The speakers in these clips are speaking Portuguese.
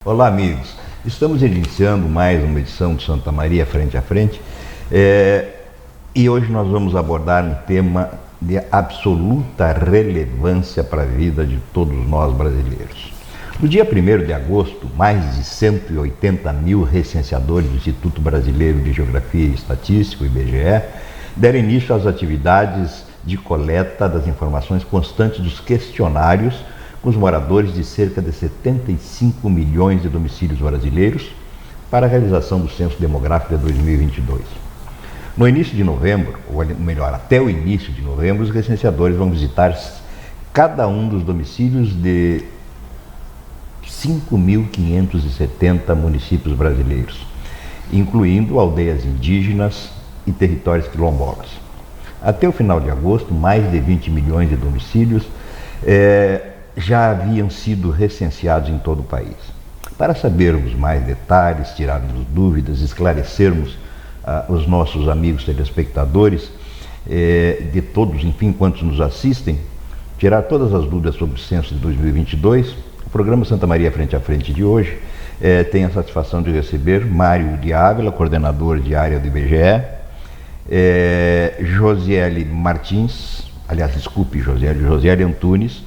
Olá, amigos. Estamos iniciando mais uma edição de Santa Maria Frente a Frente e hoje nós vamos abordar um tema de absoluta relevância para a vida de todos nós brasileiros. No dia 1º de agosto, mais de 180 mil recenseadores do Instituto Brasileiro de Geografia e Estatística, o IBGE, deram início às atividades de coleta das informações constantes dos questionários com os moradores de cerca de 75 milhões de domicílios brasileiros para a realização do Censo Demográfico de 2022. No início de novembro, ou melhor, até o início de novembro, os recenseadores vão visitar cada um dos domicílios de 5.570 municípios brasileiros, incluindo aldeias indígenas e territórios quilombolas. Até o final de agosto, mais de 20 milhões de domicílios já haviam sido recenseados em todo o país. Para sabermos mais detalhes, tirarmos dúvidas, esclarecermos os nossos amigos telespectadores, de todos, enfim, quantos nos assistem, tirar todas as dúvidas sobre o censo de 2022, o programa Santa Maria Frente a Frente de hoje tem a satisfação de receber Mário de Ávila, coordenador de área do IBGE, Josiele Martins, Josiele Antunes,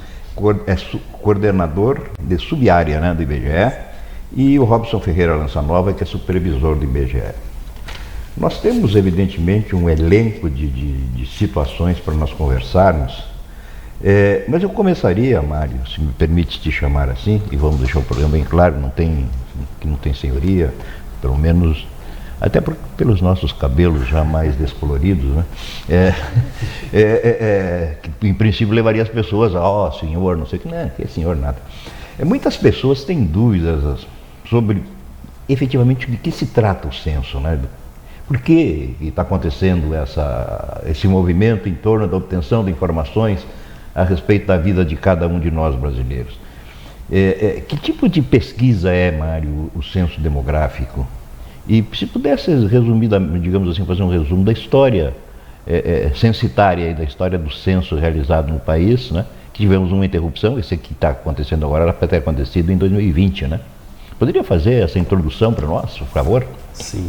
coordenador de subárea, do IBGE, e o Robson Ferreira Lançanova, que é supervisor do IBGE. Nós temos, evidentemente, um elenco de situações para nós conversarmos, mas eu começaria, Mário, se me permite te chamar assim, e vamos deixar o programa bem claro, que não tem senhoria, pelo menos, até pelos nossos cabelos já mais descoloridos, né? Que em princípio levaria as pessoas a, senhor, não sei o que, não, que é senhor nada. Muitas pessoas têm dúvidas sobre efetivamente de que se trata o censo, né? Por que está acontecendo esse movimento em torno da obtenção de informações a respeito da vida de cada um de nós brasileiros? Que tipo de pesquisa é, Mário, o censo demográfico? E se pudesse resumir, digamos assim, fazer um resumo da história censitária e da história do censo realizado no país, né? Que tivemos uma interrupção, esse que está acontecendo agora era para ter acontecido em 2020, né? Poderia fazer essa introdução para nós, por favor? Sim.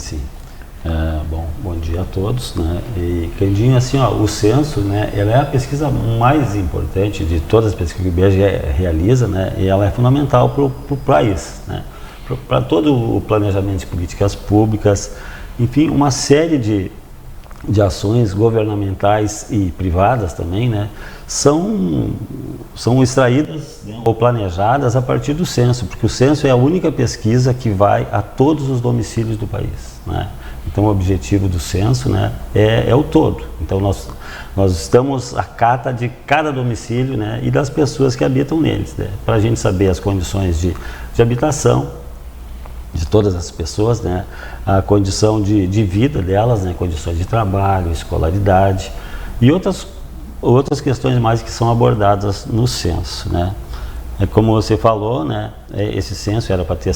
Bom dia a todos, né? E, Candinho, assim, o censo, né? Ela é a pesquisa mais importante de todas as pesquisas que o IBGE realiza, né? E ela é fundamental para o país, né? Para todo o planejamento de políticas públicas, enfim, uma série de ações governamentais e privadas também, né, são extraídas, né, ou planejadas a partir do censo, porque o censo é a única pesquisa que vai a todos os domicílios do país, né? Então o objetivo do censo, né, é o todo. Então nós estamos à cata de cada domicílio, né, e das pessoas que habitam neles, né, para a gente saber as condições de habitação de todas as pessoas, né, a condição de vida delas, né, condições de trabalho, escolaridade e outras questões mais que são abordadas no censo, né. Como você falou, né, esse censo era para ter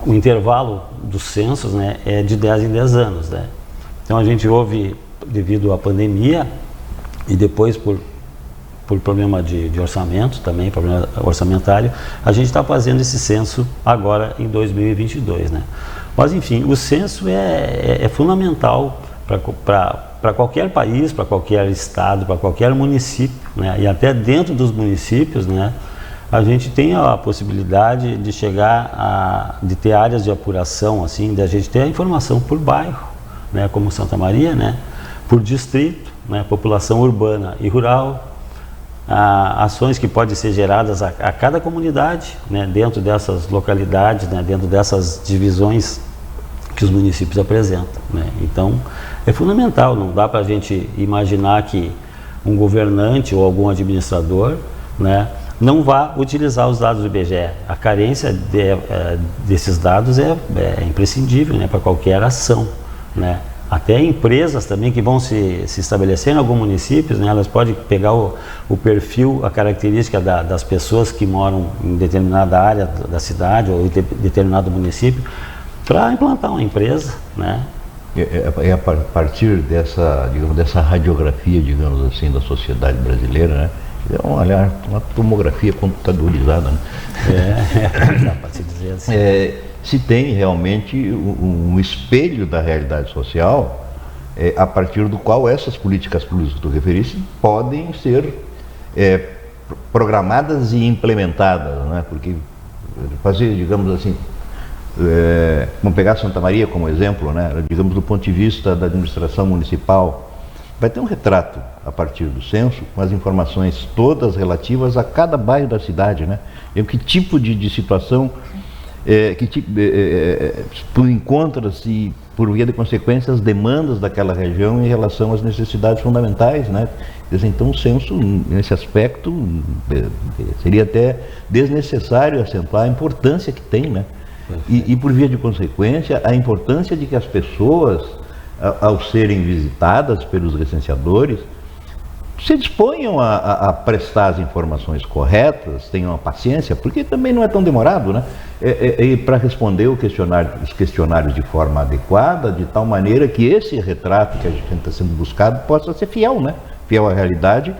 o intervalo dos censos, né, é de 10 em 10 anos, né. Então a gente houve, devido à pandemia e depois por problema de orçamento também, problema orçamentário, a gente está fazendo esse censo agora em 2022, né? Mas enfim, o censo é fundamental para qualquer país, para qualquer estado, para qualquer município, né? E até dentro dos municípios, né, a gente tem a possibilidade de de ter áreas de apuração, assim, de a gente ter a informação por bairro, né, como Santa Maria, né, por distrito, né, população urbana e rural, ações que podem ser geradas a cada comunidade, né, dentro dessas localidades, né, dentro dessas divisões que os municípios apresentam, né. Então é fundamental, não dá para a gente imaginar que um governante ou algum administrador, né, não vá utilizar os dados do IBGE. A carência desses dados é imprescindível, né, para qualquer ação, né. Até empresas também que vão se estabelecer em alguns municípios, né, elas podem pegar o perfil, a característica das pessoas que moram em determinada área da cidade ou em determinado município para implantar uma empresa, né. É a partir dessa radiografia, digamos assim, da sociedade brasileira, né, Olha, uma tomografia computadorizada, né? Dá para se dizer assim. Se tem realmente um espelho da realidade social, a partir do qual essas políticas públicas que tu referiste podem ser programadas e implementadas, né? Porque fazer, digamos assim, vamos pegar Santa Maria como exemplo, né? Digamos do ponto de vista da administração municipal, vai ter um retrato a partir do censo com as informações todas relativas a cada bairro da cidade, né? E que tipo de situação tu encontras e, por via de consequência, as demandas daquela região em relação às necessidades fundamentais, né? Então, o censo, nesse aspecto, seria até desnecessário acentuar a importância que tem, né? E, por via de consequência, a importância de que as pessoas, ao serem visitadas pelos recenseadores, se disponham a prestar as informações corretas, tenham a paciência, porque também não é tão demorado, né? E para responder os questionários de forma adequada, de tal maneira que esse retrato que a gente está sendo buscado possa ser fiel, né? Fiel à realidade,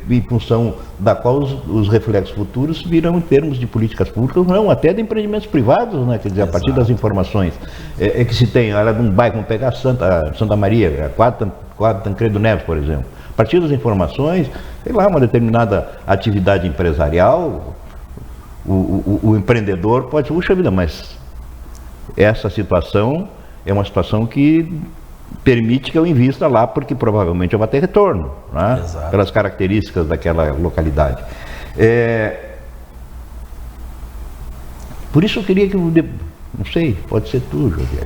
em função da qual os reflexos futuros virão em termos de políticas públicas, não, até de empreendimentos privados, né? Quer dizer, a partir das informações que se tem, olha, num bairro, vamos pegar Santa Maria, quadro Tancredo Neves, por exemplo. A partir das informações, sei lá, uma determinada atividade empresarial, o empreendedor pode, puxa vida, mas essa situação é uma situação que permite que eu invista lá, porque provavelmente eu vou ter retorno, né? Pelas características daquela localidade. Por isso eu queria que, não sei, pode ser tu, José,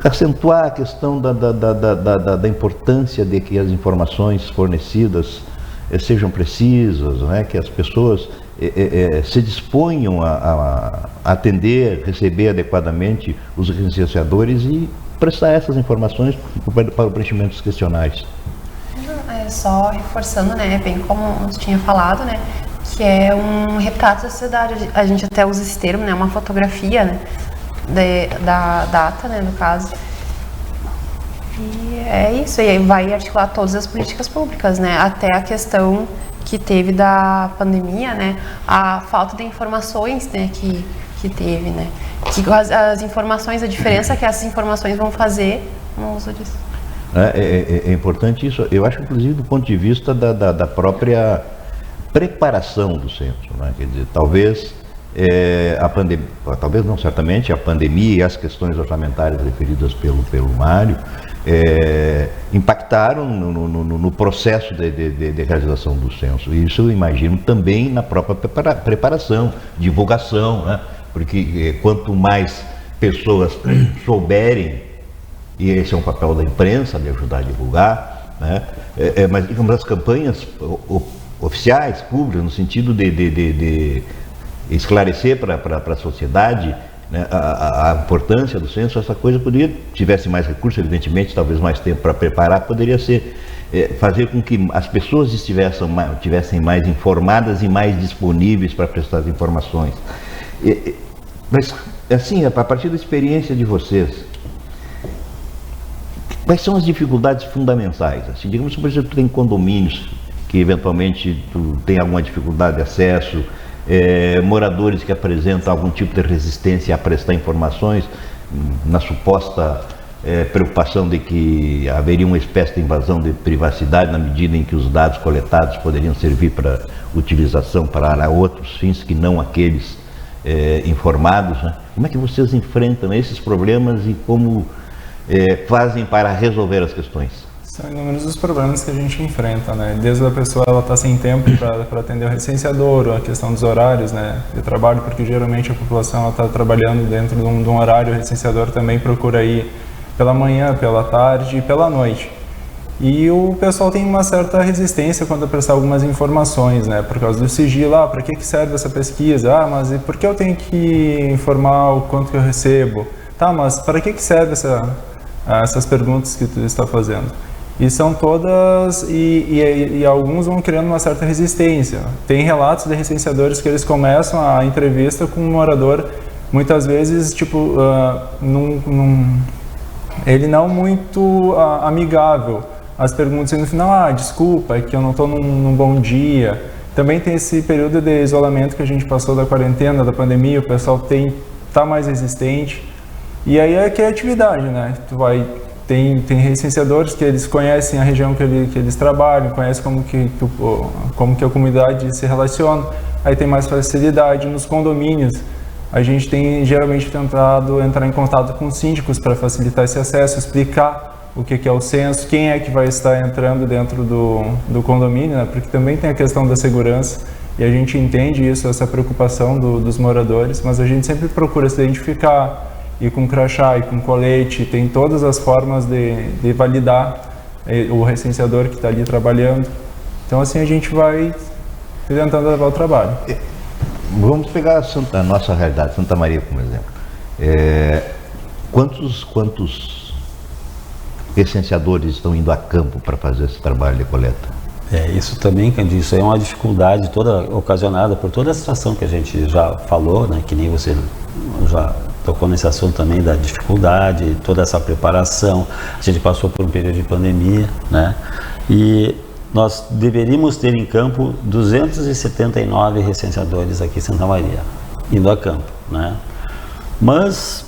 acentuar a questão da importância de que as informações fornecidas sejam precisas, né? Que as pessoas se disponham a atender, receber adequadamente os recenseadores e prestar essas informações para o preenchimento dos questionários. Só reforçando, né, bem como você tinha falado, né, que é um retrato da sociedade. A gente até usa esse termo, né, uma fotografia, né, da data, né, no caso. E é isso, e aí vai articular todas as políticas públicas, né, até a questão que teve da pandemia, né, a falta de informações, né, que teve, né, que as informações, a diferença que essas informações vão fazer no uso disso. É importante isso, eu acho, inclusive, do ponto de vista da própria preparação do censo, né? Quer dizer, talvez talvez não, certamente, a pandemia e as questões orçamentárias referidas pelo Mário impactaram no processo de realização do censo. Isso eu imagino também na própria preparação, divulgação, né? Porque quanto mais pessoas souberem, e esse é um papel da imprensa, de ajudar a divulgar, né? Mas, digamos, as campanhas oficiais, públicas, no sentido de esclarecer para a sociedade, né, a importância do censo, essa coisa poderia, tivesse mais recursos, evidentemente, talvez mais tempo para preparar, poderia ser fazer com que as pessoas estivessem mais informadas e mais disponíveis para prestar as informações. Mas, assim, a partir da experiência de vocês, quais são as dificuldades fundamentais? Assim, digamos que, por exemplo, tu tem condomínios que eventualmente tu tem alguma dificuldade de acesso, moradores que apresentam algum tipo de resistência a prestar informações, na suposta preocupação de que haveria uma espécie de invasão de privacidade na medida em que os dados coletados poderiam servir para utilização para outros fins que não aqueles informados, né? Como é que vocês enfrentam esses problemas e como fazem para resolver as questões? São inúmeros os problemas que a gente enfrenta, né? Desde a pessoa ela tá sem tempo para atender o recenseador, a questão dos horários, né, de trabalho, porque geralmente a população está trabalhando dentro de um horário, o recenseador também procura ir pela manhã, pela tarde e pela noite. E o pessoal tem uma certa resistência quando prestar algumas informações, né, por causa do sigilo. Para que serve essa pesquisa? Mas e por que eu tenho que informar o quanto que eu recebo? Tá, mas para que serve essas perguntas que tu está fazendo? E são todas, e alguns vão criando uma certa resistência. Tem relatos de recenseadores que eles começam a entrevista com um morador, muitas vezes, ele não muito amigável, as perguntas e no final, desculpa, é que eu não estou num bom dia. Também tem esse período de isolamento que a gente passou da quarentena, da pandemia, o pessoal tá mais resistente. E aí é a criatividade, né? Tem licenciadores que eles conhecem a região que eles trabalham, conhecem como que a comunidade se relaciona, aí tem mais facilidade. Nos condomínios, a gente tem geralmente tentado entrar em contato com síndicos para facilitar esse acesso, explicar o que é o censo, quem é que vai estar entrando dentro do condomínio, né? Porque também tem a questão da segurança e a gente entende isso, essa preocupação dos moradores, mas a gente sempre procura se identificar, ir com crachá, ir com colete, tem todas as formas de validar o recenseador que está ali trabalhando. Então assim a gente vai tentando levar o trabalho. Vamos pegar a nossa realidade, Santa Maria como exemplo. Quantos recenseadores estão indo a campo para fazer esse trabalho de coleta? Isso também, Candinho, isso é uma dificuldade toda ocasionada por toda a situação que a gente já falou, né? Que nem você já tocou nesse assunto também da dificuldade, toda essa preparação. A gente passou por um período de pandemia, né? E nós deveríamos ter em campo 279 recenseadores aqui em Santa Maria, indo a campo, né? Mas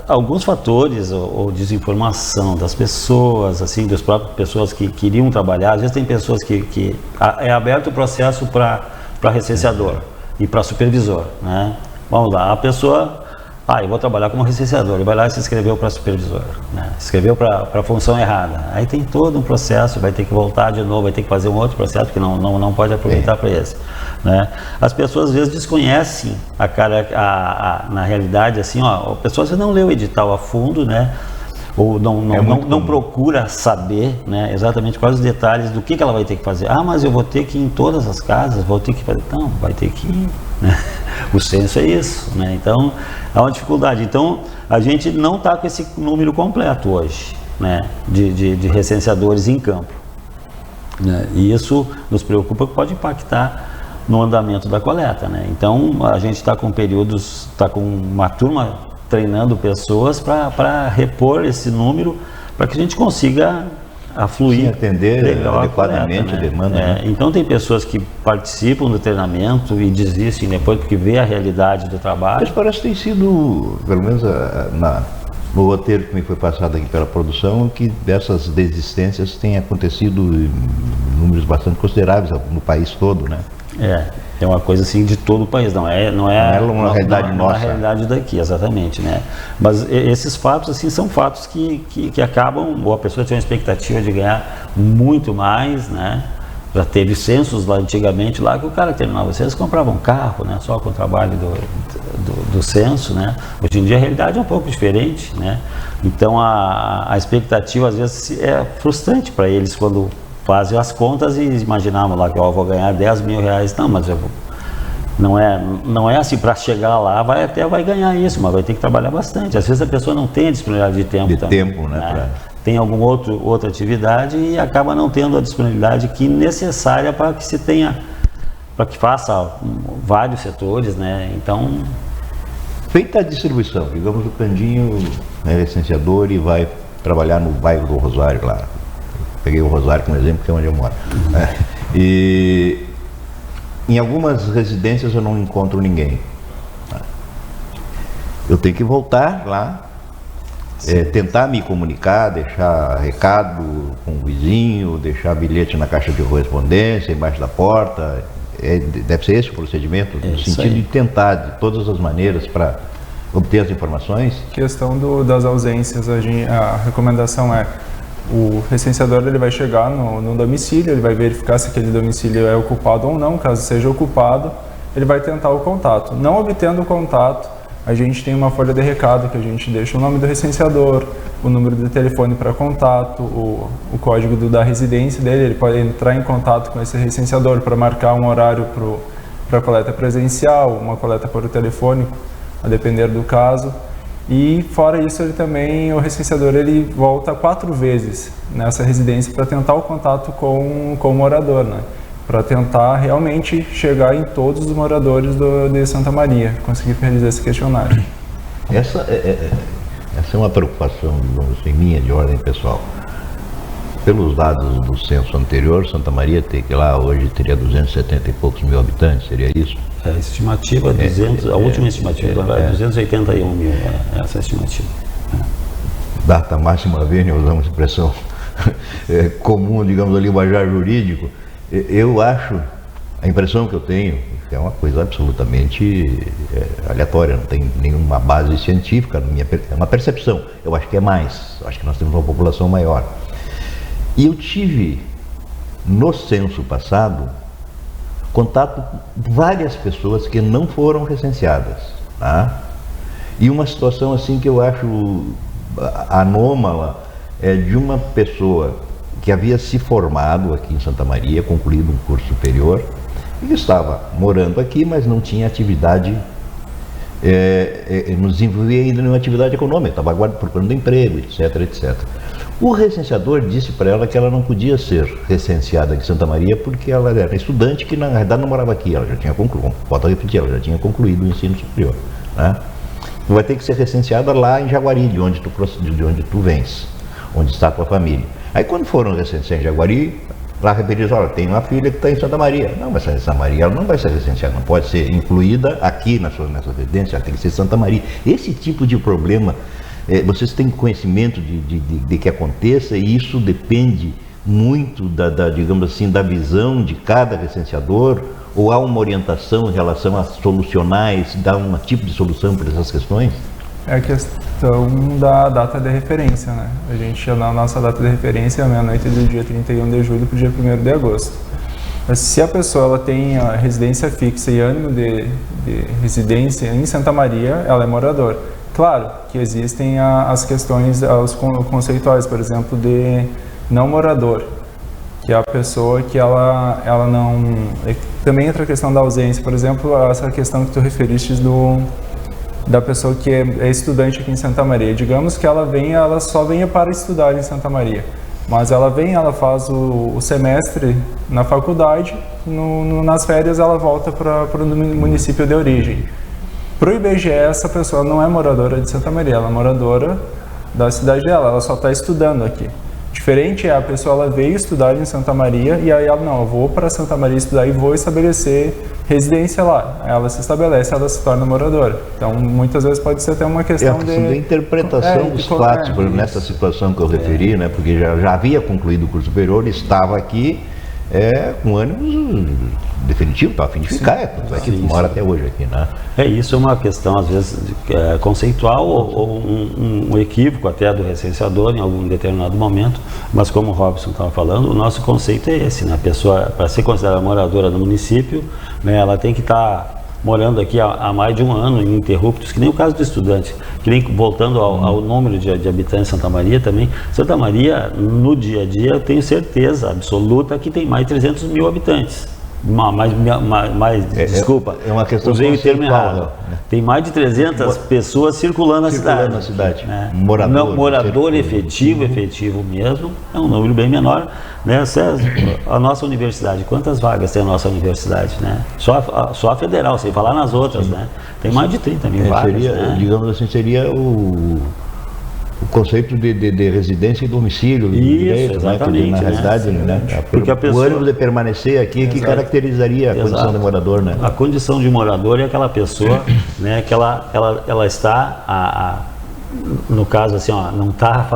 alguns fatores ou desinformação das pessoas, assim, das próprias pessoas que queriam trabalhar, às vezes tem pessoas que é aberto o processo para recenseador e para supervisor, né? Vamos lá, a pessoa, eu vou trabalhar como recenseador, ele vai lá e se inscreveu para supervisor, né? Escreveu para a função errada, aí tem todo um processo, vai ter que voltar de novo, vai ter que fazer um outro processo, porque não pode aproveitar para esse, né? As pessoas às vezes desconhecem na realidade, assim, a pessoa não lê o edital a fundo, né? Ou não procura saber, né, exatamente quais os detalhes do que ela vai ter que fazer. Mas eu vou ter que ir em todas as casas, vou ter que fazer. Não, vai ter que ir, né? O censo é isso, né? Então, há uma dificuldade. Então, a gente não está com esse número completo hoje, né, de recenseadores em campo, né? E isso nos preocupa, que pode impactar no andamento da coleta, né? Então, a gente está com períodos, está com uma turma treinando pessoas para repor esse número, para que a gente consiga afluir, atender adequadamente a demanda. Né? Então tem pessoas que participam do treinamento e desistem depois porque vê a realidade do trabalho. Mas parece que tem sido, pelo menos no roteiro que me foi passado aqui pela produção, que dessas desistências tem acontecido em números bastante consideráveis no país todo, né? É uma coisa assim de todo o país, não é uma realidade nossa. Não é uma realidade daqui, exatamente, né? Mas esses fatos, assim, são fatos que acabam, ou a pessoa tem uma expectativa de ganhar muito mais, né? Já teve censos lá antigamente, lá que o cara terminava o censo, comprava um carro, né? Só com o trabalho do censo, né? Hoje em dia a realidade é um pouco diferente, né? Então a expectativa às vezes é frustrante para eles quando fazem as contas e imaginavam lá que eu vou ganhar 10 mil reais. Não, mas não é assim, para chegar lá vai ganhar isso, mas vai ter que trabalhar bastante. Às vezes a pessoa não tem a disponibilidade de tempo também, né? Tem alguma outra atividade e acaba não tendo a disponibilidade necessária para que se tenha, para que faça vários setores, né? Então, feita a distribuição, digamos, o Candinho é licenciador e vai trabalhar no bairro do Rosário lá. Peguei o Rosário como exemplo, que é onde eu moro. E em algumas residências eu não encontro ninguém. Eu tenho que voltar lá, tentar me comunicar, deixar recado com o vizinho, deixar bilhete na caixa de correspondência, embaixo da porta. Deve ser esse o procedimento, no sentido de tentar, de todas as maneiras, para obter as informações. Questão das ausências, a recomendação é: o recenseador ele vai chegar no domicílio, ele vai verificar se aquele domicílio é ocupado ou não. Caso seja ocupado, ele vai tentar o contato. Não obtendo o contato, a gente tem uma folha de recado que a gente deixa o nome do recenseador, o número de telefone para contato, o código da residência dele. Ele pode entrar em contato com esse recenseador para marcar um horário para coleta presencial, uma coleta por telefônico, a depender do caso. E fora isso, o recenseador ele volta 4 vezes nessa residência para tentar o contato com o morador, né? Para tentar realmente chegar em todos os moradores de Santa Maria, conseguir realizar esse questionário. Essa é uma preocupação, digamos assim, minha, de ordem pessoal. pelos dados do censo anterior, Santa Maria hoje teria 270 e poucos mil habitantes, seria isso? A estimativa, a última estimativa é 281 mil, essa é a estimativa. Data máxima vênia, usamos expressão comum, digamos, do linguajar jurídico. Eu acho, a impressão que eu tenho, que é uma coisa absolutamente aleatória, não tem nenhuma base científica, é uma percepção. Eu acho que é mais, acho que nós temos uma população maior. E eu tive, no censo passado, contato com várias pessoas que não foram recenseadas, tá? E uma situação assim que eu acho anômala é de uma pessoa que havia se formado aqui em Santa Maria, concluído um curso superior, e que estava morando aqui, mas não tinha atividade, não desenvolvia ainda nenhuma atividade econômica, estava procurando emprego, etc, etc. O recenseador disse para ela que ela não podia ser recenseada aqui em Santa Maria porque ela era estudante que na verdade não morava aqui, ela já tinha concluído, volto a repetir, ela já tinha concluído o ensino superior, né? Vai ter que ser recenseada lá em Jaguari, de onde tu vens, onde está a tua família. Aí quando foram recensear em Jaguari, lá repetiram, olha, tem uma filha que está em Santa Maria. Não, mas Santa Maria ela não vai ser recenseada, não pode ser incluída aqui nessa residência, ela tem que ser Santa Maria. Esse tipo de problema, vocês têm conhecimento de que aconteça, e isso depende muito digamos assim, da visão de cada recenseador, ou há uma orientação em relação a solucionar, dar um tipo de solução para essas questões? É a questão da data de referência, né? A gente, na nossa data de referência, é meia-noite do dia 31 de julho para o dia 1º de agosto. Mas se a pessoa ela tem a residência fixa e ânimo de residência em Santa Maria, ela é morador. Claro que existem as questões, os conceituais, por exemplo, de não morador, que é a pessoa que ela não... Também entra a questão da ausência, por exemplo, essa questão que tu referiste da pessoa que é estudante aqui em Santa Maria. Digamos que ela só venha para estudar em Santa Maria, mas ela faz o semestre na faculdade, nas férias ela volta para o município de origem. Para o IBGE, essa pessoa não é moradora de Santa Maria, ela é moradora da cidade dela, ela só está estudando aqui. Diferente é a pessoa, ela veio estudar em Santa Maria e aí ela, não, eu vou para Santa Maria estudar e vou estabelecer residência lá. Ela se estabelece, ela se torna moradora. Então, muitas vezes pode ser até uma questão de interpretação dos fatos, por exemplo, nessa situação que eu referi, né? Porque já havia concluído o curso superior, estava aqui com ânimos definitivo, está a fim de ficar, é que mora até hoje aqui, né? Isso é uma questão, às vezes, conceitual ou um equívoco até do recenseador em algum determinado momento, mas como o Robson estava falando, o nosso conceito é esse, né? A pessoa, para ser considerada moradora do município, né, ela tem que estar morando aqui há mais de um ano, ininterruptos, que nem o caso do estudante, que nem voltando ao número de habitantes de Santa Maria também. Santa Maria, no dia a dia, eu tenho certeza absoluta que tem mais de 300 mil habitantes. Desculpa, é uma questão usei o termo errado. Né? Tem mais de 300 pessoas circulando na cidade. Né? Morador efetivo mesmo, é um número bem menor. Né? A nossa universidade, quantas vagas tem a nossa universidade? Né? Só a federal, sem falar nas outras. Né? Tem mais de 30 mil vagas. Seria, né? Digamos assim, seria o conceito de residência e domicílio. Isso, direito, exatamente. Né? Na realidade, né? Porque a pessoa... O ânimo de permanecer aqui que caracterizaria a condição de morador, né? A condição de morador é aquela pessoa, né, que ela está, no caso assim, não está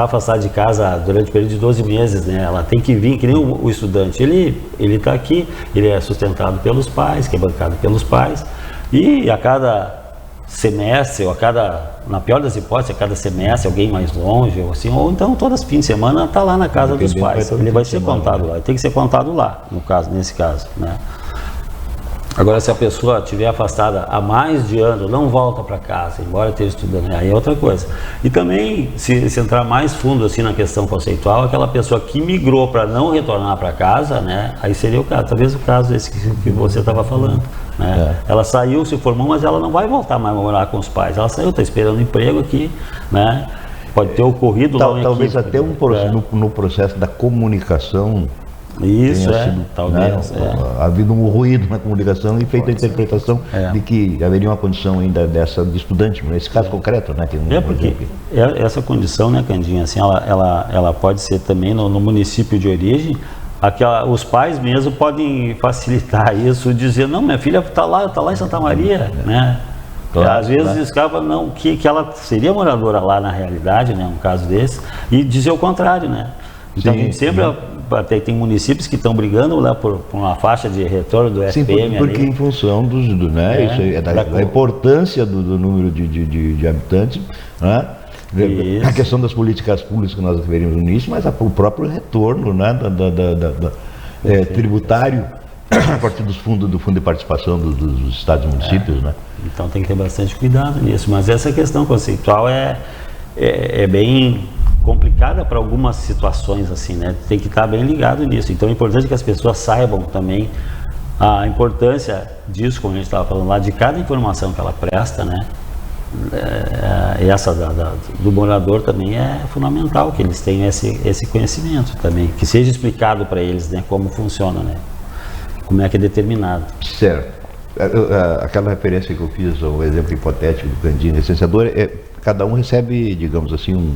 afastada de casa durante o período de 12 meses, né? Ela tem que vir, que nem o estudante. Ele está aqui, ele é sustentado pelos pais, que é bancado pelos pais, e a cada semestre, ou na pior das hipóteses, a cada semestre, alguém mais longe, ou então todas as fins de semana está lá na casa dos pais. Ele vai ser contado lá, tem que ser contado lá, nesse caso, né? Agora, se a pessoa estiver afastada há mais de ano, não volta para casa, embora esteja estudando, aí é outra coisa. E também, se entrar mais fundo assim na questão conceitual, aquela pessoa que migrou para não retornar para casa, né? Aí seria o caso, talvez o caso esse que você estava falando. Né? Ela saiu, se formou, mas ela não vai voltar mais a morar com os pais. Ela saiu, está esperando um emprego aqui, né? Pode ter ocorrido lá talvez até no processo da comunicação Isso, tenha sido, talvez. Né, havido um ruído na comunicação e feita a interpretação de que haveria uma condição ainda dessa de estudante, nesse caso concreto, né? Porque essa condição, né, Candinha, assim, ela pode ser também no município de origem. Os pais mesmo podem facilitar isso, dizer, não, minha filha está lá em Santa Maria, né? Claro, às vezes escapa não que ela seria moradora lá na realidade, né, um caso desse, e dizer o contrário, né? Então a gente sempre até tem municípios que estão brigando lá por uma faixa de retorno do FPM. Porque em função da importância do número de habitantes, né? A questão das políticas públicas que nós referimos no início, mas o próprio retorno, né, tributário a partir do fundo de participação dos estados e municípios, né? Então tem que ter bastante cuidado nisso, mas essa questão conceitual é bem complicada para algumas situações, assim, né? Tem que estar bem ligado nisso. Então é importante que as pessoas saibam também a importância disso, como a gente estava falando lá, de cada informação que ela presta, né? Essa do morador também é fundamental, que eles tenham esse conhecimento também, que seja explicado para eles, né, como funciona, né? Como é que é determinado. Certo. Aquela referência que eu fiz ao exemplo hipotético do Candinho licenciador, cada um recebe, digamos assim,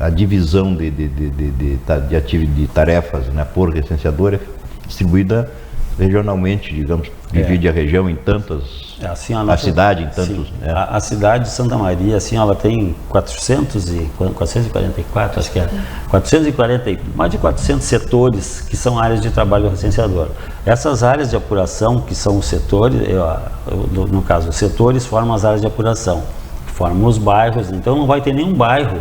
a divisão de tarefas, né, por licenciador é distribuída regionalmente, digamos, divide a região em tantas, a cidade em tantos. A cidade de Santa Maria, assim, ela tem 444, acho que é 440, mais de 400 setores que são áreas de trabalho do licenciador. Essas áreas de apuração, que são os setores, no caso, os setores formam as áreas de apuração, formam os bairros, então não vai ter nenhum bairro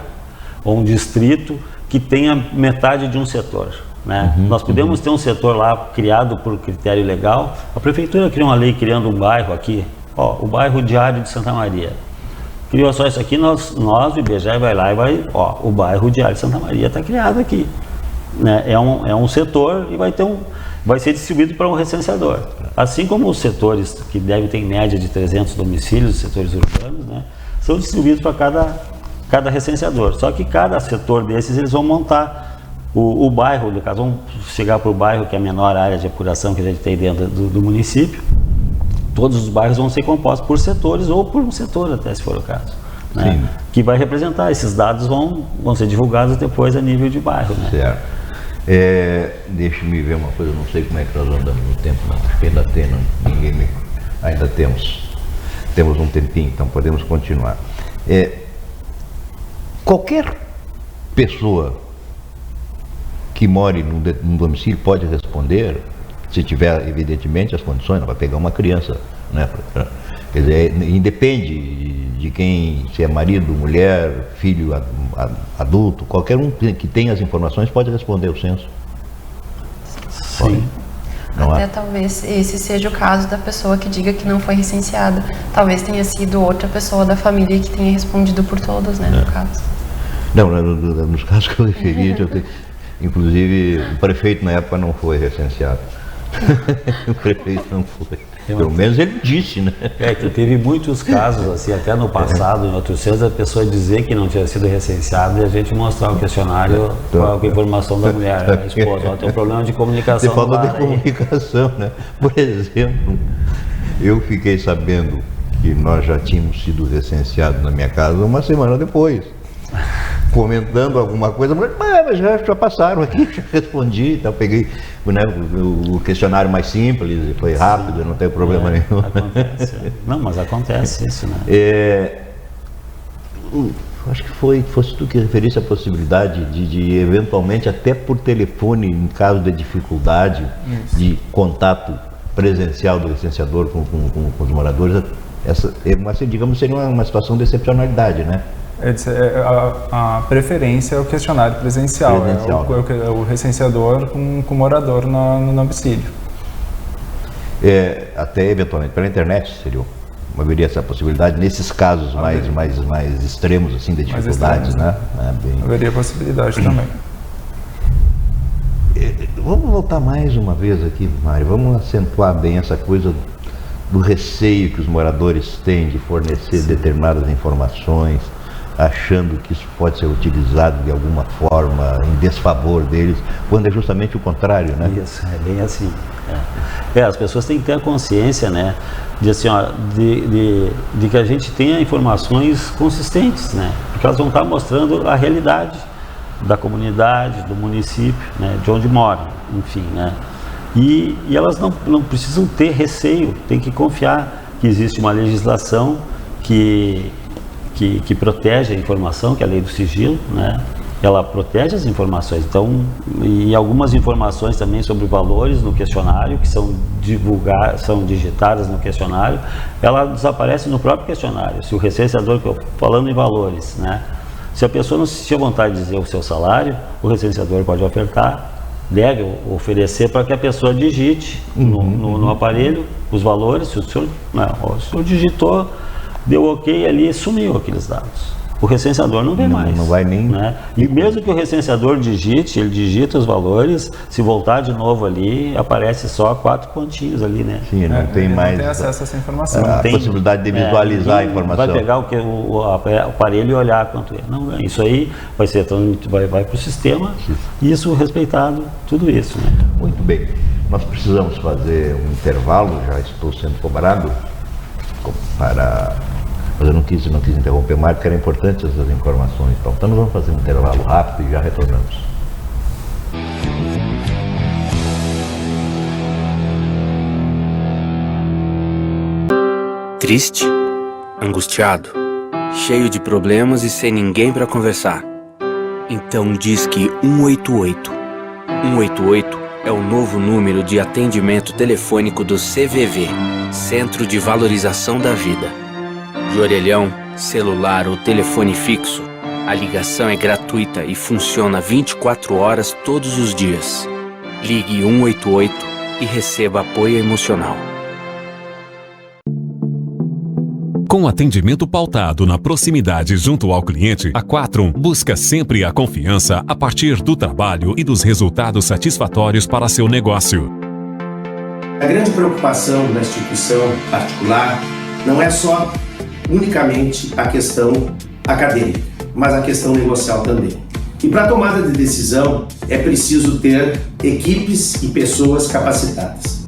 ou um distrito que tenha metade de um setor. Né? Nós podemos ter um setor lá criado por critério legal. A prefeitura criou uma lei criando um bairro aqui, o bairro Diário de Santa Maria. Criou só isso aqui, nós o IBGE vai lá e o bairro Diário de Santa Maria está criado aqui. Né? É um setor e vai ser distribuído para um recenseador. Assim como os setores que devem ter em média de 300 domicílios, os setores urbanos, né, são distribuídos para cada recenseador. Só que cada setor desses eles vão montar o bairro, no caso, vamos chegar para o bairro que é a menor área de apuração que a gente tem dentro do município. Todos os bairros vão ser compostos por setores ou por um setor até, se for o caso, né? Que vai representar. Esses dados vão ser divulgados depois a nível de bairro, né? Certo. Deixa-me ver uma coisa, não sei como é que nós andamos no tempo, não. Acho que ainda temos um tempinho, então podemos continuar. Qualquer pessoa que more num domicílio pode responder, se tiver evidentemente as condições, não vai pegar uma criança, né? Quer dizer, independe de quem, se é marido, mulher, filho, adulto, qualquer um que tenha as informações pode responder o censo. Sim. Até talvez esse seja o caso da pessoa que diga que não foi recenseada. Talvez tenha sido outra pessoa da família que tenha respondido por todos, né, no caso. Não, nos casos que eu referi, inclusive o prefeito na época não foi recenseado. O prefeito não foi. Pelo menos ele disse, né? Que teve muitos casos, assim, até no passado, em outros censos, a pessoa dizer que não tinha sido recenseado e a gente mostrar o questionário com a informação da mulher, a esposa. Tem um problema de comunicação. Tem falta de comunicação, né? Por exemplo, eu fiquei sabendo que nós já tínhamos sido recenseados na minha casa uma semana depois. Comentando alguma coisa, mas já passaram aqui, já respondi, então peguei, né, o questionário mais simples, foi rápido, não tem problema nenhum. Acontece. Não, mas acontece isso, né? Acho que fosse tu que referisse a possibilidade de eventualmente, até por telefone, em caso de dificuldade de contato presencial do licenciador com os moradores, digamos, seria uma situação de excepcionalidade, né? A preferência é o questionário presencial. É o recenseador com o morador no domicílio. Até eventualmente pela internet haveria essa possibilidade nesses casos mais extremos, assim, de dificuldades, né? Haveria possibilidade também. Vamos voltar mais uma vez aqui, Mário, vamos acentuar bem essa coisa do receio que os moradores têm de fornecer determinadas informações. achando que isso pode ser utilizado de alguma forma em desfavor deles, quando é justamente o contrário, né? Isso, é bem assim. As pessoas têm que ter a consciência, né, de, assim, ó, de que a gente tenha informações consistentes, né, porque elas vão estar mostrando a realidade da comunidade, do município, né, de onde moram, enfim, né, e elas não precisam ter receio, tem que confiar que existe uma legislação que protege a informação, que é a lei do sigilo, né? Ela protege as informações. Então, e algumas informações também sobre valores no questionário, que são digitadas no questionário, ela desaparece no próprio questionário. Se o recenseador, falando em valores, né? Se a pessoa não se sentir vontade de dizer o seu salário, o recenseador pode deve oferecer para que a pessoa digite no aparelho os valores. Se o senhor digitou, deu ok ali, sumiu aqueles dados. O recenseador não vê mais. Não vai nem... Né? E mesmo que o recenseador ele digita os valores, se voltar de novo ali, aparece só 4 pontinhos ali, né? Sim, não tem mais... Não tem acesso a essa informação. A possibilidade de visualizar a informação. Vai pegar o aparelho e olhar quanto é. Não, isso aí vai para o sistema, e isso respeitado, tudo isso, né? Muito bem. Nós precisamos fazer um intervalo, já estou sendo cobrado mas eu não quis interromper mais, porque eram importantes essas informações. Então nós vamos fazer um intervalo rápido e já retornamos. Triste, angustiado, cheio de problemas e sem ninguém para conversar. Então disque 188. 188 é o novo número de atendimento telefônico do CVV, Centro de Valorização da Vida. De orelhão, celular ou telefone fixo, a ligação é gratuita e funciona 24 horas todos os dias. Ligue 188 e receba apoio emocional. Com atendimento pautado na proximidade junto ao cliente, a Quatrum busca sempre a confiança a partir do trabalho e dos resultados satisfatórios para seu negócio. A grande preocupação da instituição particular não é só unicamente a questão acadêmica, mas a questão negocial também. E para a tomada de decisão é preciso ter equipes e pessoas capacitadas.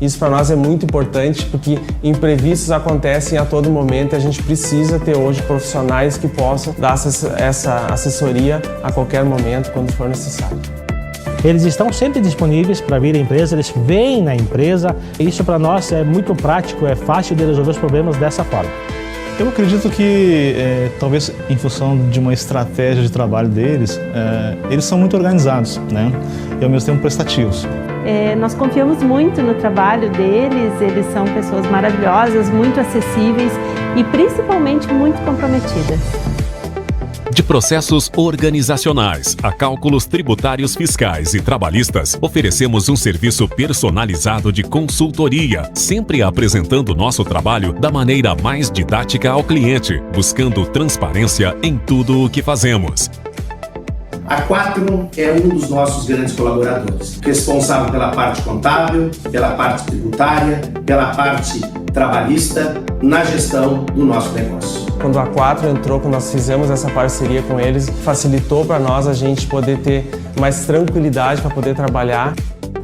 Isso para nós é muito importante porque imprevistos acontecem a todo momento e a gente precisa ter hoje profissionais que possam dar essa assessoria a qualquer momento, quando for necessário. Eles estão sempre disponíveis para vir à empresa, eles vêm na empresa. Isso para nós é muito prático, é fácil de resolver os problemas dessa forma. Eu acredito que, talvez em função de uma estratégia de trabalho deles, eles são muito organizados, né? E ao mesmo tempo prestativos. Nós confiamos muito no trabalho deles, eles são pessoas maravilhosas, muito acessíveis e principalmente muito comprometidas. De processos organizacionais a cálculos tributários, fiscais e trabalhistas, oferecemos um serviço personalizado de consultoria, sempre apresentando nosso trabalho da maneira mais didática ao cliente, buscando transparência em tudo o que fazemos. A Quatrum é um dos nossos grandes colaboradores, responsável pela parte contábil, pela parte tributária, pela parte trabalhista, na gestão do nosso negócio. Quando a Quatrum entrou, quando nós fizemos essa parceria com eles, facilitou para nós a gente poder ter mais tranquilidade para poder trabalhar.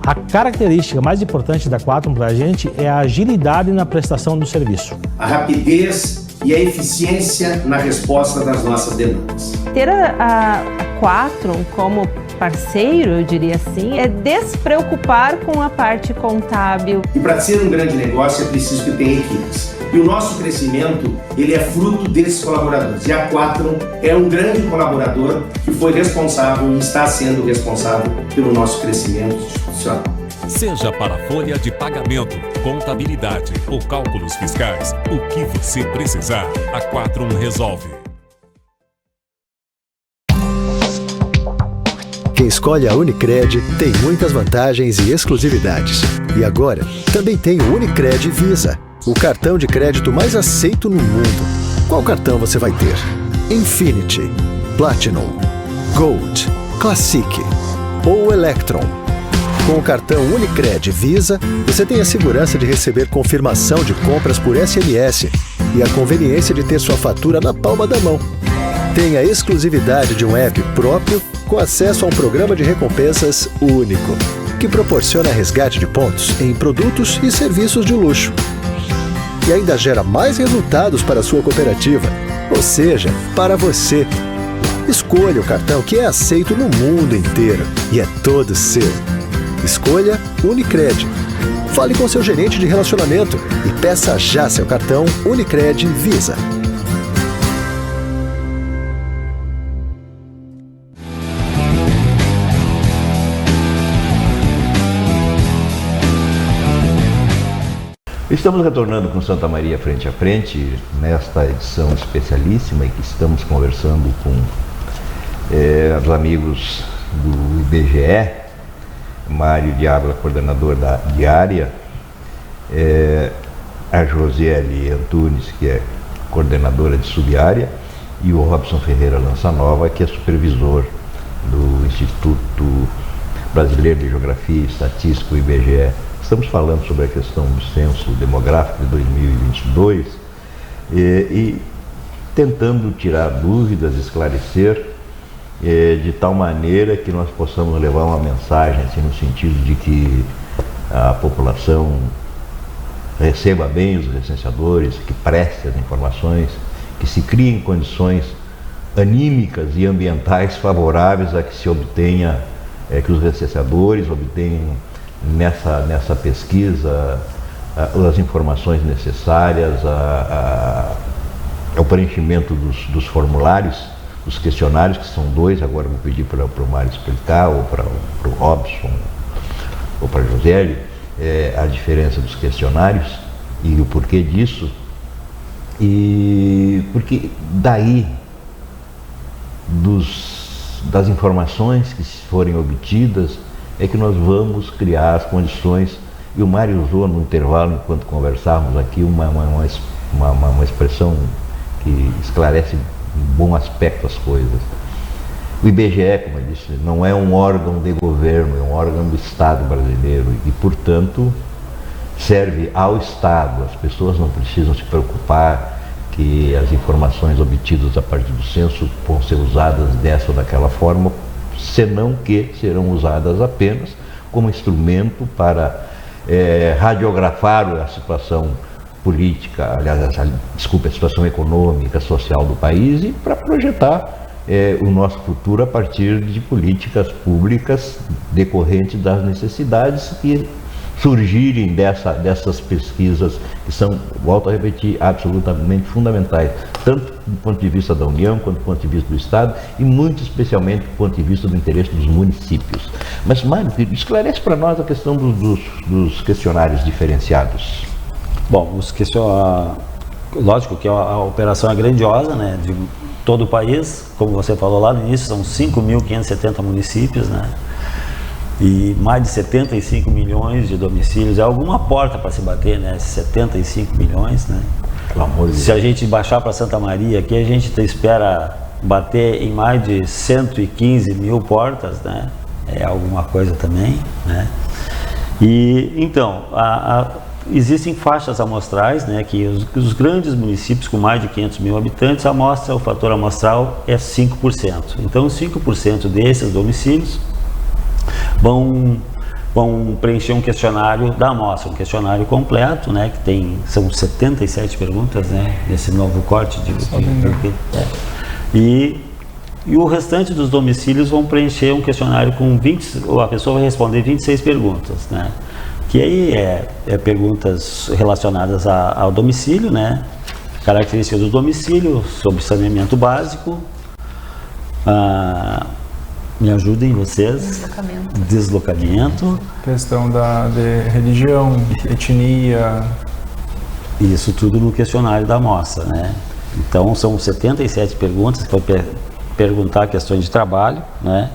A característica mais importante da Quatrum para a gente é a agilidade na prestação do serviço. A rapidez e a eficiência na resposta das nossas demandas. Ter a Quatrum como parceiro, eu diria assim, é despreocupar com a parte contábil. E para ser um grande negócio é preciso que tenha equipes. E o nosso crescimento, ele é fruto desses colaboradores. E a Quatrum é um grande colaborador que foi responsável e está sendo responsável pelo nosso crescimento institucional. Seja para folha de pagamento, contabilidade ou cálculos fiscais, o que você precisar, a Quatrum resolve. Quem escolhe a Unicred tem muitas vantagens e exclusividades. E agora, também tem o Unicred Visa, o cartão de crédito mais aceito no mundo. Qual cartão você vai ter? Infinity, Platinum, Gold, Classic ou Electron? Com o cartão Unicred Visa, você tem a segurança de receber confirmação de compras por SMS, e a conveniência de ter sua fatura na palma da mão. Tem a exclusividade de um app próprio com acesso a um programa de recompensas único, que proporciona resgate de pontos em produtos e serviços de luxo. E ainda gera mais resultados para a sua cooperativa, ou seja, para você. Escolha o cartão que é aceito no mundo inteiro e é todo seu. Escolha Unicred. Fale com seu gerente de relacionamento e peça já seu cartão Unicred Visa. Estamos retornando com Santa Maria Frente a Frente, nesta edição especialíssima, em que estamos conversando com os amigos do IBGE, Mário de Ávila, coordenador de área, a Josiele Antunes, que é coordenadora de subárea, e o Robson Ferreira Lançanova, que é supervisor do Instituto Brasileiro de Geografia e Estatística, o IBGE. Estamos falando sobre a questão do censo demográfico de 2022 e tentando tirar dúvidas, esclarecer, de tal maneira que nós possamos levar uma mensagem assim, no sentido de que a população receba bem os recenseadores, que preste as informações, que se criem condições anímicas e ambientais favoráveis a que se obtenha, que os recenseadores obtenham nessa pesquisa as informações necessárias ao preenchimento dos formulários, dos questionários, que são 2, agora vou pedir para o Mário explicar, ou para o Robson, ou para a Josiele, a diferença dos questionários e o porquê disso, e porque daí, das informações que forem obtidas, é que nós vamos criar as condições, e o Mário usou no intervalo, enquanto conversávamos aqui, uma expressão que esclarece em bom aspecto as coisas. O IBGE, como eu disse, não é um órgão de governo, é um órgão do Estado brasileiro e, portanto, serve ao Estado. As pessoas não precisam se preocupar que as informações obtidas a partir do censo vão ser usadas dessa ou daquela forma, senão que serão usadas apenas como instrumento para radiografar a situação política, a situação econômica, social do país, e para projetar o nosso futuro a partir de políticas públicas decorrentes das necessidades que surgirem dessas pesquisas, que são, volto a repetir, absolutamente fundamentais, tanto do ponto de vista da União, quanto do ponto de vista do Estado, e muito especialmente do ponto de vista do interesse dos municípios. Mas, Mário, esclarece para nós a questão dos questionários diferenciados. Bom, lógico que a operação é grandiosa, né, de todo o país, como você falou lá no início, são 5.570 municípios, né, e mais de 75 milhões de domicílios. É alguma porta para se bater, né, 75 milhões, né. Pelo amor de Deus. Se a gente baixar para Santa Maria, aqui a gente espera bater em mais de 115 mil portas, né, é alguma coisa também, né. E então, existem faixas amostrais, né, que os grandes municípios com mais de 500 mil habitantes, o fator amostral é 5%. Então, 5% desses domicílios vão preencher um questionário da amostra, um questionário completo, né, que são 77 perguntas, né, nesse novo corte e o restante dos domicílios vão preencher um questionário com a pessoa vai responder 26 perguntas, né, que aí é perguntas relacionadas ao domicílio, né, características do domicílio, sobre saneamento básico, me ajudem vocês. Deslocamento. Questão de religião, etnia. Isso tudo no questionário da amostra, né? Então são 77 perguntas que vai perguntar questões de trabalho, né?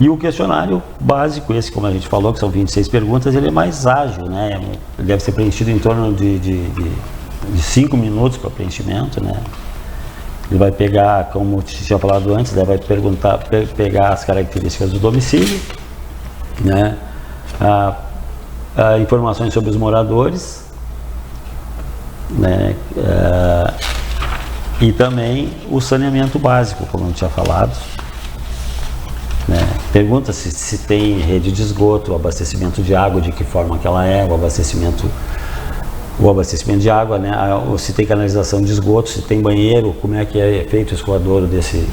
E o questionário básico, esse como a gente falou, que são 26 perguntas, ele é mais ágil, né? Ele deve ser preenchido em torno de 5 minutos para preenchimento, né? Ele vai pegar, como eu tinha falado antes, ele vai pegar as características do domicílio, né? Informações sobre os moradores, né? E também o saneamento básico, como eu tinha falado, né? Pergunta se tem rede de esgoto, o abastecimento de água, de que forma que ela é, o abastecimento de água, né? Se tem canalização de esgoto, se tem banheiro, como é que é feito o escoadouro desse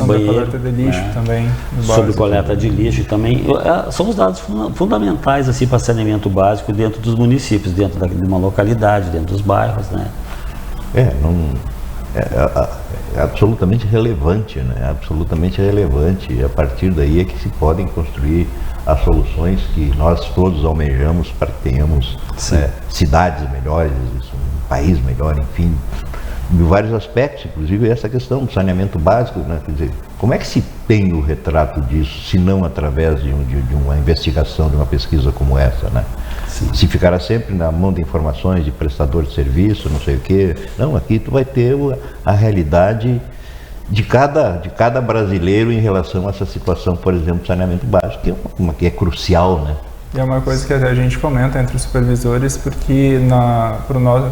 banheiro, coleta de lixo, né? Também sobre coleta de lixo também. São os dados fundamentais assim, para saneamento básico dentro dos municípios, dentro de uma localidade, dentro dos bairros, né? É absolutamente relevante, né? Absolutamente relevante. E a partir daí é que se podem construir as soluções que nós todos almejamos para que tenhamos cidades melhores, um país melhor, enfim, em vários aspectos, inclusive essa questão do saneamento básico, né? Quer dizer, como é que se tem o retrato disso, se não através de uma investigação, de uma pesquisa como essa, né? Sim. Se ficará sempre na mão de informações de prestador de serviço, não sei o quê. Não, aqui tu vai ter a realidade de cada brasileiro em relação a essa situação, por exemplo, do saneamento básico, que é crucial, né? E é uma coisa que a gente comenta entre os supervisores, porque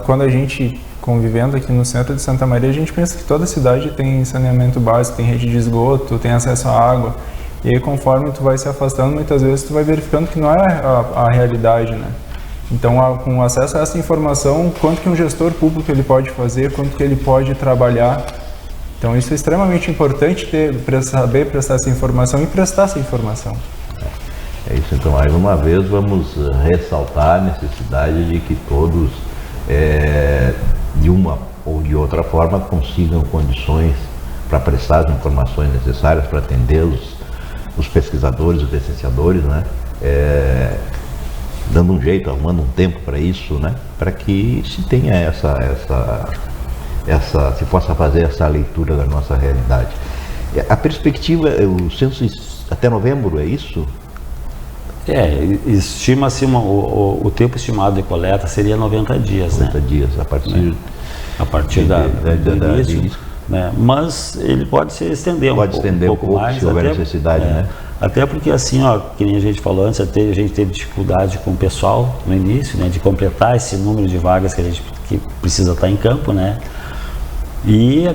quando a gente convivendo aqui no centro de Santa Maria, a gente pensa que toda cidade tem saneamento básico, tem rede de esgoto, tem acesso à água. E aí, conforme tu vai se afastando, muitas vezes tu vai verificando que não é a realidade, né? Então, com acesso a essa informação, quanto que um gestor público ele pode fazer, quanto que ele pode trabalhar. Então, isso é extremamente importante saber prestar essa informação e prestar essa informação. É isso, então, mais uma vez, vamos ressaltar a necessidade de que todos, de uma ou de outra forma, consigam condições para prestar as informações necessárias para atender os pesquisadores, os licenciadores, né? Dando um jeito, arrumando um tempo para isso, né? Para que se tenha se possa fazer essa leitura da nossa realidade. A perspectiva, o censo até novembro, é isso? Estima-se o tempo estimado de coleta seria 90 dias, 90 dias, a partir do início. Né? Mas ele pode se estender um pouco mais, se houver necessidade, né? Até porque assim, que nem a gente falou antes, a gente teve dificuldade com o pessoal no início, né, de completar esse número de vagas que precisa estar em campo, né? E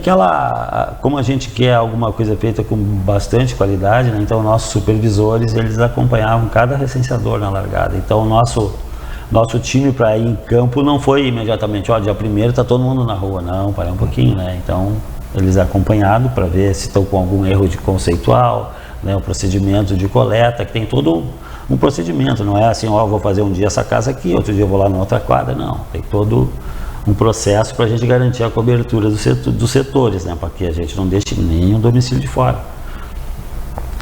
como a gente quer alguma coisa feita com bastante qualidade, né? Então nossos supervisores, eles acompanhavam cada recenseador na largada. Então o nosso time para ir em campo não foi imediatamente, dia 1º está todo mundo na rua, não, para um pouquinho, né? Então eles acompanhados para ver se estão com algum erro de conceitual, né? O procedimento de coleta, que tem todo um procedimento, não é assim, vou fazer um dia essa casa aqui, outro dia eu vou lá na outra quadra, não, tem todo um processo para a gente garantir a cobertura dos setores, né? Para que a gente não deixe nenhum domicílio de fora.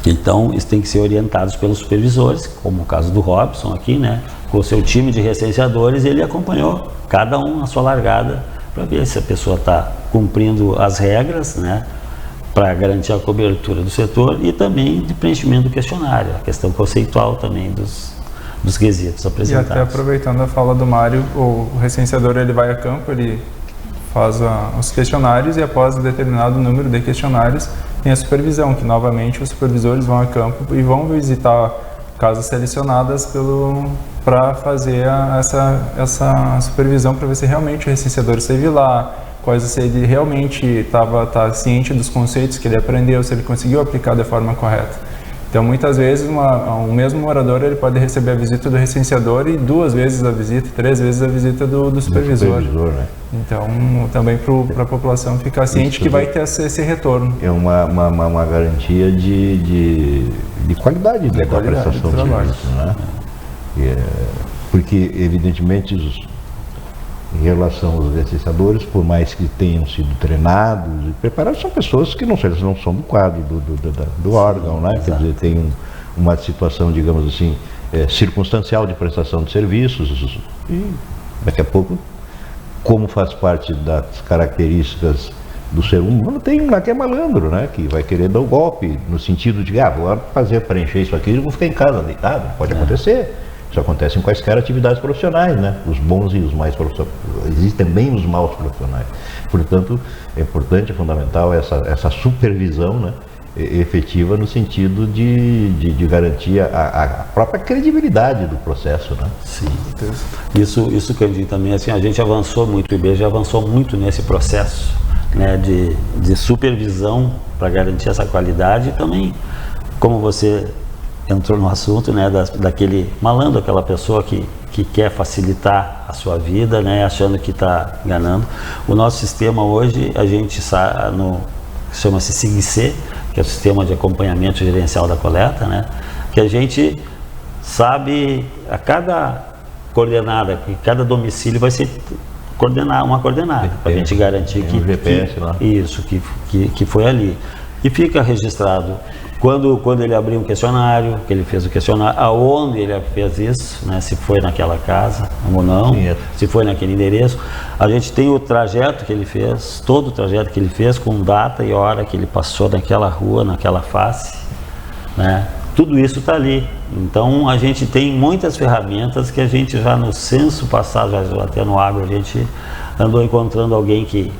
Então, eles têm que ser orientados pelos supervisores, como o caso do Robson aqui, né? Com o seu time de recenseadores, ele acompanhou cada um a sua largada para ver se a pessoa está cumprindo as regras, né? Para garantir a cobertura do setor e também de preenchimento do questionário, a questão conceitual também dos quesitos apresentados. E até aproveitando a fala do Mário, o recenseador ele vai a campo, ele faz os questionários e após determinado número de questionários tem a supervisão, que novamente os supervisores vão a campo e vão visitar casas selecionadas para fazer essa supervisão para ver se realmente o recenseador esteve lá, se ele realmente está ciente dos conceitos que ele aprendeu, se ele conseguiu aplicar da forma correta. Então, muitas vezes, o mesmo morador ele pode receber a visita do recenseador e 2 vezes a visita, 3 vezes a visita do supervisor. Né? Então, também para a população ficar ciente que vai ter esse retorno. É uma garantia de qualidade da prestação de serviço, né? Porque, evidentemente, em relação aos licenciadores, por mais que tenham sido treinados e preparados, são pessoas que não são do quadro do órgão, né? Quer dizer, tem uma situação, digamos assim, circunstancial de prestação de serviços e daqui a pouco, como faz parte das características do ser humano, tem um lá que é malandro, né? Que vai querer dar o golpe, no sentido de, vou preencher isso aqui e vou ficar em casa deitado. Pode acontecer. Isso acontece em quaisquer atividades profissionais, né? Os bons e os mais profissionais. Existem também os maus profissionais. Portanto, é importante, é fundamental essa supervisão, né? efetiva no sentido de garantir a própria credibilidade do processo, né? Sim. Isso Candinho, também, assim, a gente avançou muito, o IBGE avançou muito nesse processo, né, de supervisão para garantir essa qualidade e também, como você entrou no assunto, né, daquele malandro, aquela pessoa que quer facilitar a sua vida, né, achando que está ganhando. O nosso sistema hoje, a gente chama-se SIGC, que é o Sistema de Acompanhamento Gerencial da Coleta, né, que a gente sabe a cada coordenada, que cada domicílio vai ser uma coordenada, para a gente garantir que, um GPS lá. Isso, que foi ali. E fica registrado quando ele abriu um questionário, que ele fez o questionário, aonde ele fez isso, né, se foi naquela casa ou não, se foi naquele endereço. A gente tem o trajeto que ele fez, todo o trajeto que ele fez, com data e hora que ele passou naquela rua, naquela face, né? Tudo isso está ali. Então a gente tem muitas ferramentas que a gente já no censo passado, já até no agro, a gente andou encontrando alguém que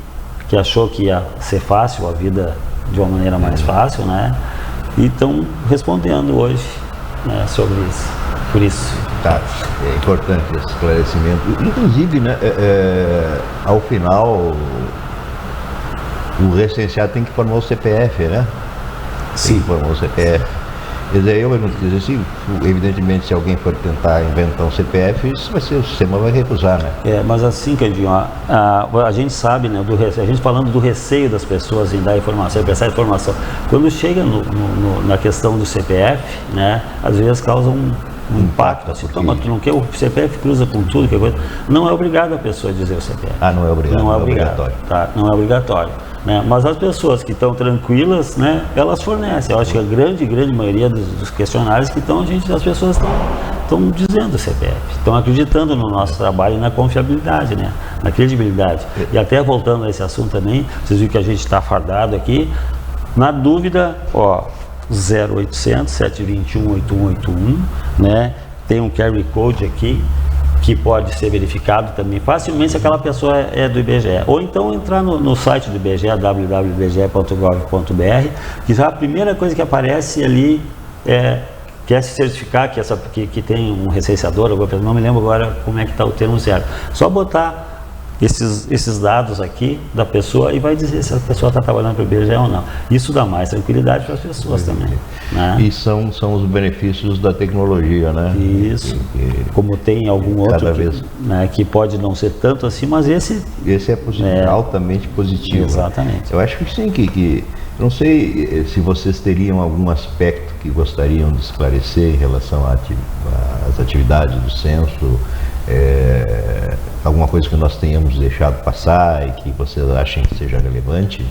achou que ia ser fácil a vida de uma maneira mais fácil, né? E estão respondendo hoje, né, sobre isso. Por isso. Tá, é importante esse esclarecimento. Inclusive, né, ao final, o recenseado tem que formar o CPF, né? Sim. Tem que formar o CPF. Quer dizer, eu pergunto, evidentemente, se alguém for tentar inventar um CPF, isso vai ser, o sistema vai recusar, né? Mas assim, Candinho, a gente sabe, né, a gente falando do receio das pessoas em dar informação, em prestar informação, quando chega na questão do CPF, né, às vezes causa um impacto, assim, toma, tu não quer, o CPF cruza com tudo, que coisa. Não é obrigado a pessoa a dizer o CPF. Não é obrigado. Não é obrigatório. Tá? Não é obrigatório. Né? Mas as pessoas que estão tranquilas, né, elas fornecem. Eu acho que a grande maioria dos questionários que estão, as pessoas estão dizendo o CPF, estão acreditando no nosso trabalho e na confiabilidade, né, na credibilidade. E até voltando a esse assunto também, vocês viram que a gente está fardado aqui, na dúvida, 0800 721 8181, né, tem um QR Code aqui, que pode ser verificado também facilmente se aquela pessoa é do IBGE. Ou então entrar no site do IBGE, www.ibge.gov.br, que já a primeira coisa que aparece ali quer se certificar que tem um recenseador, não me lembro agora como é que está o termo certo. Só botar esses dados aqui da pessoa e vai dizer se a pessoa está trabalhando para o IBGE ou não. Isso dá mais tranquilidade para as pessoas também. Né? E são os benefícios da tecnologia, né? Isso. Como tem algum outro que pode não ser tanto assim, mas esse é positivo, altamente positivo. Exatamente. Eu acho que sim, não sei se vocês teriam algum aspecto que gostariam de esclarecer em relação às atividades do censo, alguma coisa que nós tenhamos deixado passar e que vocês achem que seja relevante?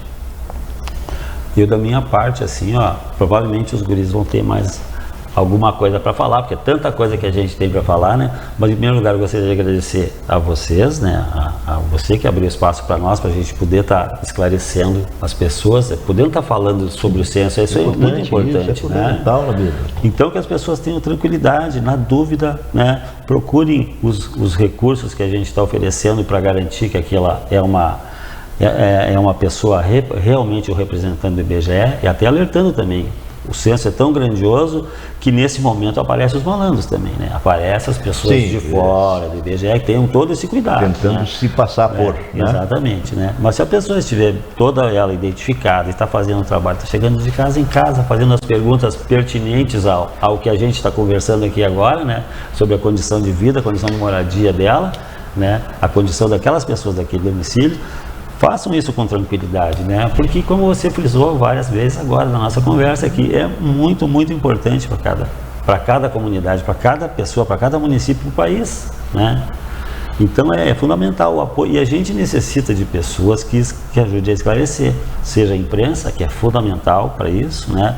Eu, da minha parte, assim, provavelmente os guris vão ter mais alguma coisa para falar, porque é tanta coisa que a gente tem para falar, né? Mas em primeiro lugar eu gostaria de agradecer a vocês, né? A você que abriu espaço para nós, para a gente poder estar esclarecendo as pessoas, podendo estar falando sobre o censo, isso é muito importante, né? Então que as pessoas tenham tranquilidade, na dúvida, né? Procurem os recursos que a gente está oferecendo para garantir que aquela é uma pessoa realmente o representante do IBGE, e até alertando também. O censo é tão grandioso que nesse momento aparecem os malandros também, né? Aparecem as pessoas de fora do IBGE que tenham todo esse cuidado. Tentando se passar por. Né? Exatamente, né? Mas se a pessoa estiver toda ela identificada, está fazendo o trabalho, está chegando de casa em casa, fazendo as perguntas pertinentes ao que a gente está conversando aqui agora, né? Sobre a condição de vida, a condição de moradia dela, né? A condição daquelas pessoas daquele domicílio. Façam isso com tranquilidade, né? Porque, como você frisou várias vezes agora na nossa conversa aqui, é muito, muito importante para cada comunidade, para cada pessoa, para cada município do país, né? Então é fundamental o apoio, e a gente necessita de pessoas que ajudem a esclarecer, seja a imprensa, que é fundamental para isso, né?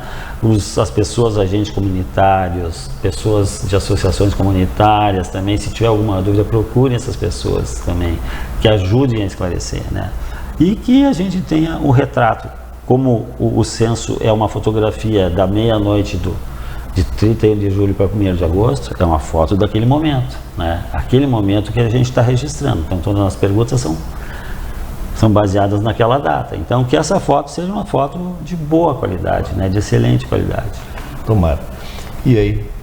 As pessoas, agentes comunitários, pessoas de associações comunitárias também, se tiver alguma dúvida, procurem essas pessoas também, que ajudem a esclarecer, né? E que a gente tenha o retrato, como o censo é uma fotografia da meia-noite de 31 de julho para 1º de agosto, é uma foto daquele momento, né? Aquele momento que a gente está registrando. Então todas as perguntas são são baseadas naquela data. Então, que essa foto seja uma foto de boa qualidade, né, de excelente qualidade. Tomara. E aí?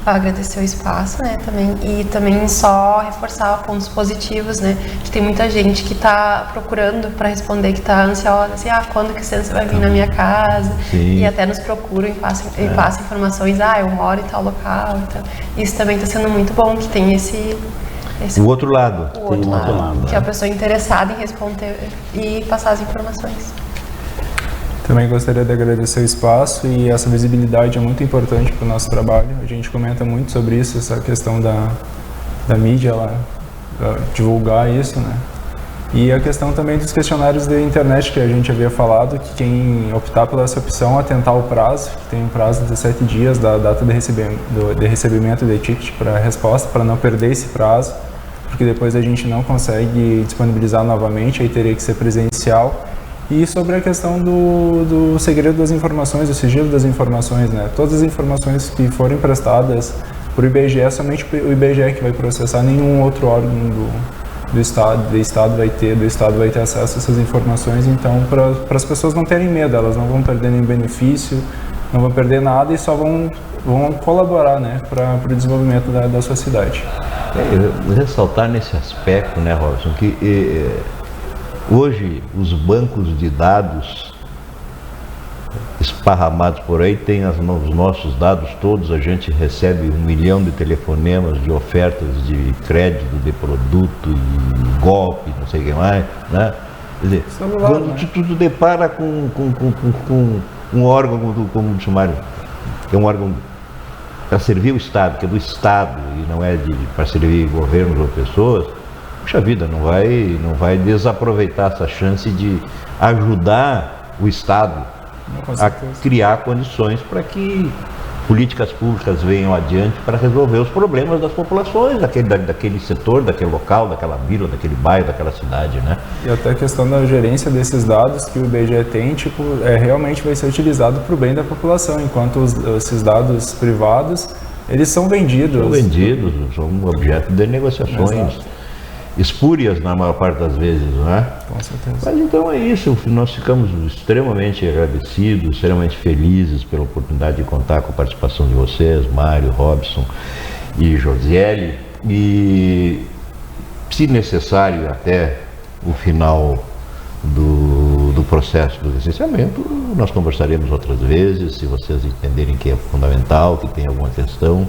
Agradecer o espaço, né, também, e também só reforçar pontos positivos, né, que tem muita gente que está procurando para responder, que está ansiosa, assim, quando que você vai vir na minha casa? Sim. E até nos procuram e passam informações, eu moro em tal local, então, isso também está sendo muito bom, que tem esse o outro lado. O outro lado, que é a pessoa interessada em responder e passar as informações. Também gostaria de agradecer o espaço, e essa visibilidade é muito importante para o nosso trabalho. A gente comenta muito sobre isso, essa questão da mídia lá, divulgar isso, né? E a questão também dos questionários da internet, que a gente havia falado, que quem optar pela essa opção, atentar ao prazo, que tem um prazo de 7 dias da data de recebimento de ticket para resposta, para não perder esse prazo, porque depois a gente não consegue disponibilizar novamente, aí teria que ser presencial. E sobre a questão do segredo das informações, do sigilo das informações, né? Todas as informações que forem prestadas por IBGE, somente o IBGE que vai processar, nenhum outro órgão do Estado vai ter acesso a essas informações. Então, para as pessoas não terem medo, elas não vão perder nenhum benefício, não vão perder nada e só vão colaborar, né, para o desenvolvimento da sua cidade. Ressaltar nesse aspecto, né, Robson, que hoje os bancos de dados esparramados por aí tem os nossos dados todos, a gente recebe 1 milhão de telefonemas de ofertas de crédito, de produto, e golpe, não sei o que mais, né? Quer dizer, quando tu depara com um órgão como o sumário, que é um órgão para servir o Estado, que é do Estado e não é para servir governos ou pessoas, puxa vida, não vai desaproveitar essa chance de ajudar o Estado a criar condições para que políticas públicas venham adiante para resolver os problemas das populações, daquele setor, daquele local, daquela vila, daquele bairro, daquela cidade, né? E até a questão da gerência desses dados que o IBGE tem, realmente vai ser utilizado para o bem da população, enquanto esses dados privados, eles são vendidos. São objeto de negociações. Exato. Espúrias na maior parte das vezes, não é? Com certeza. Mas então é isso, nós ficamos extremamente agradecidos, extremamente felizes pela oportunidade de contar com a participação de vocês, Mário, Robson e Josiele, e se necessário até o final do processo do licenciamento, nós conversaremos outras vezes, se vocês entenderem que é fundamental, que tem alguma questão,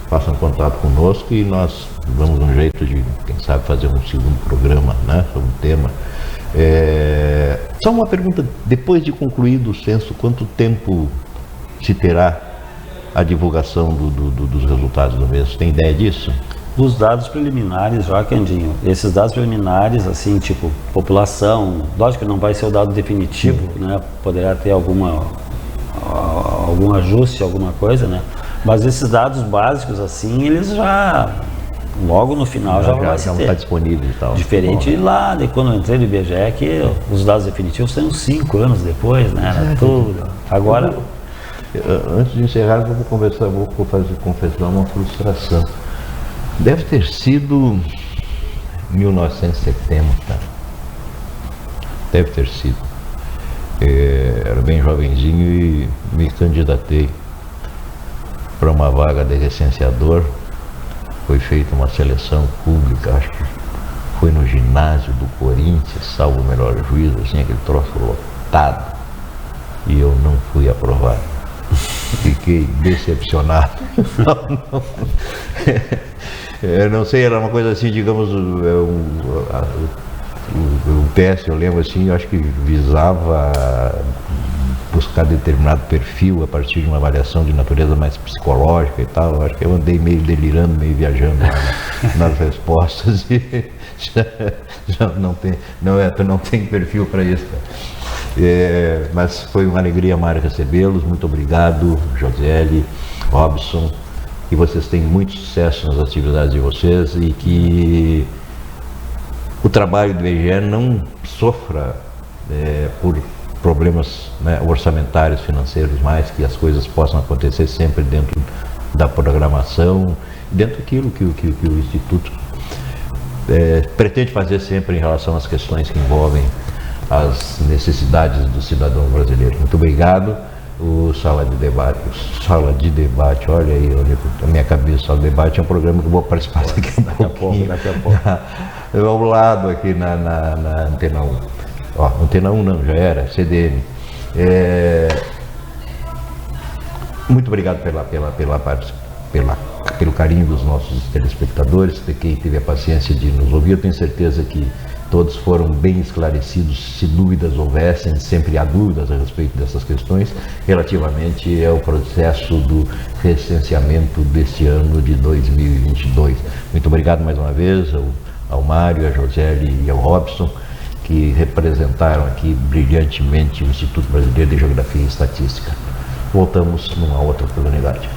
façam contato conosco e nós damos um jeito de, quem sabe, fazer um segundo programa, né, sobre o tema. Só uma pergunta, depois de concluído o censo, quanto tempo se terá a divulgação dos resultados do mesmo? Tem ideia disso? Dos dados preliminares, já, Candinho, esses dados preliminares, assim, tipo, população, lógico que não vai ser o dado definitivo, né, poderá ter algum ajuste, alguma coisa, né, mas esses dados básicos, assim, eles já, logo no final, já vai se ter. Está disponível e tal. Diferente lá de quando eu entrei no IBGE, que os dados definitivos são 5 anos depois, né, tudo. Agora... Antes de encerrar, vou confessar uma frustração. Deve ter sido 1970, deve ter sido. Era bem jovenzinho e me candidatei para uma vaga de recenseador. Foi feita uma seleção pública, acho que foi no ginásio do Corinthians, salvo o melhor juízo, assim, aquele troço lotado, e eu não fui aprovado. Fiquei decepcionado. Eu não sei, era uma coisa assim, digamos, o teste, eu lembro assim, eu acho que visava buscar determinado perfil a partir de uma avaliação de natureza mais psicológica e tal. Eu acho que eu andei meio delirando, meio viajando nas respostas e já não tem perfil para isso, cara. Mas foi uma alegria, Mário, recebê-los. Muito obrigado, Josiele, Robson, que vocês tenham muito sucesso nas atividades de vocês e que o trabalho do IBGE não sofra por problemas, né, orçamentários, financeiros, mais que as coisas possam acontecer sempre dentro da programação, dentro daquilo que o Instituto pretende fazer sempre em relação às questões que envolvem as necessidades do cidadão brasileiro. Muito obrigado. O Sala de Debate, olha aí, olha a minha cabeça. Sala de Debate é um programa que eu vou participar daqui a pouquinho. Daqui a pouco. Ao lado aqui na Antena 1. Ó, Antena 1 não, já era, CDN. Muito obrigado pelo carinho dos nossos telespectadores, de quem teve a paciência de nos ouvir. Eu tenho certeza que todos foram bem esclarecidos. Se dúvidas houvessem, sempre há dúvidas a respeito dessas questões, relativamente ao processo do recenseamento deste ano de 2022. Muito obrigado mais uma vez ao Mário, a Josélie e ao Robson, que representaram aqui brilhantemente o Instituto Brasileiro de Geografia e Estatística. Voltamos numa outra oportunidade.